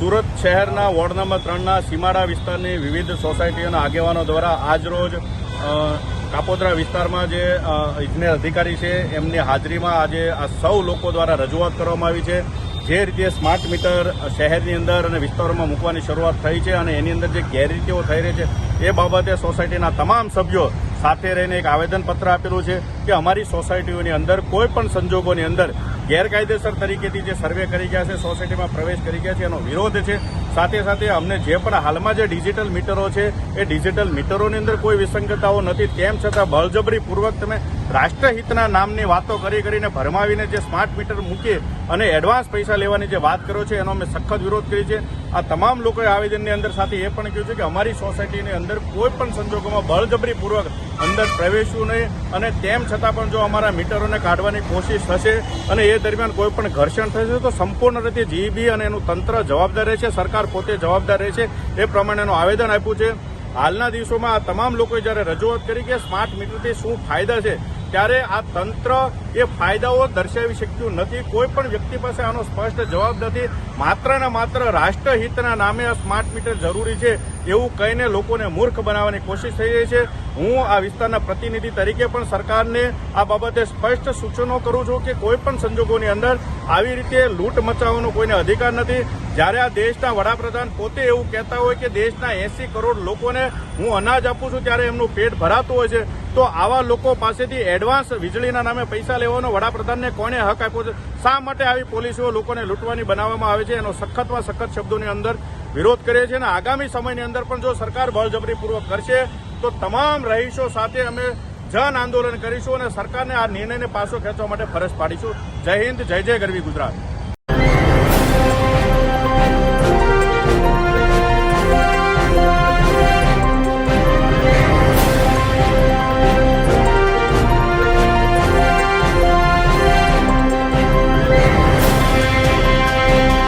સુરત શહેરના ward number 3ના સીમાડા વિસ્તારની વિવિધ સોસાયટીઓના આગેવાનો દ્વારા આજરોજ કાપોદ્રા વિસ્તારમાં જે ઇજનેર અધિકારી છે એમની હાજરીમાં આજે આ સૌ લોકો દ્વારા રજૂઆત કરવામાં આવી છે। જે રીતે સ્માર્ટ મીટર શહેરની અંદર અને વિસ્તારોમાં મૂકવાની શરૂઆત થઈ છે અને એની અંદર જે ગેરરીતિઓ થઈ રહી છે એ બાબતે સોસાયટીના તમામ સભ્યો સાથે રહીને એક આવેદનપત્ર આપેલું છે કે અમારી સોસાયટીઓની અંદર કોઈ પણ સંજોગોની અંદર ગેરકાયદેસર તરીકેથી જે સર્વે કરી ગયા છે, સોસાયટીમાં પ્રવેશ કરી ગયા છે, એનો વિરોધ છે। સાથે સાથે અમને જે પણ હાલમાં જે ડિજિટલ મીટરો છે એ ડિજિટલ મીટરોની અંદર કોઈ વિસંગતતાઓ નથી, તેમ છતાં બળજબરીપૂર્વક તમે રાષ્ટ્રહિતના નામની વાતો કરીને ભરમાવીને જે સ્માર્ટ મીટર મૂકી અને એડવાન્સ પૈસા લેવાની જે વાત કરો છે એનો અમે સખત વિરોધ કરી છે। આ તમામ લોકોએ આવેદનની અંદર સાથે એ પણ કહ્યું છે કે અમારી સોસાયટીની અંદર કોઈ પણ સંજોગોમાં બળજબરીપૂર્વક અંદર પ્રવેશવું નહીં અને તેમ છતાં પણ જો અમારા મીટરોને કાઢવાની કોશિશ થશે અને એ દરમિયાન કોઈ પણ ઘર્ષણ થશે તો સંપૂર્ણ રીતે જીઈબી અને એનું તંત્ર જવાબદાર રહેશે, સરકાર પોતે જવાબદાર રહેશે, એ પ્રમાણેનું આવેદન આપ્યું છે। હાલના દિવસોમાં આ તમામ લોકોએ જ્યારે રજૂઆત કરી કે સ્માર્ટ મીટરથી શું ફાયદા છે ત્યારે આ તંત્ર એ ફાયદાઓ દર્શાવી શક્યું નથી। કોઈ પણ વ્યક્તિ પાસે આનો સ્પષ્ટ જવાબ નથી। માત્ર ને માત્ર રાષ્ટ્રહિતના નામે આ સ્માર્ટ મીટર જરૂરી છે એવું કહીને લોકોને મૂર્ખ બનાવવાની કોશિશ થઈ રહી છે। હું આ વિસ્તારના પ્રતિનિધિ તરીકે પણ સરકારને આ બાબતે સ્પષ્ટ સૂચનો કરું છું કે કોઈ પણ સંજોગોની અંદર આવી રીતે લૂંટ મચાવવાનો કોઈને અધિકાર નથી। જ્યારે આ દેશના વડાપ્રધાન પોતે એવું કહેતા હોય કે દેશના 80 કરોડ લોકોને હું અનાજ આપું છું ત્યારે એમનું પેટ ભરાતું હોય છે, તો આવા લોકો પાસેથી એડવાન્સ વીજળીના નામે પૈસા લેવાનો વડાપ્રધાનને કોને હક આપ્યો છે? શા માટે આવી પોલિસીઓ લોકોને લૂંટવાની બનાવવામાં આવે છે? એનો સખતમાં સખત શબ્દોની અંદર વિરોધ કરીએ છીએ અને આગામી સમયની અંદર પણ જો સરકાર બળજબરીપૂર્વક કરશે તો તમામ રહીશો સાથે અમે જન આંદોલન કરીશું અને સરકારને આ નિર્ણયને પાછો ખેંચવા માટે ફરજ પાડીશું। જય હિન્દ, જય જય ગરવી ગુજરાત।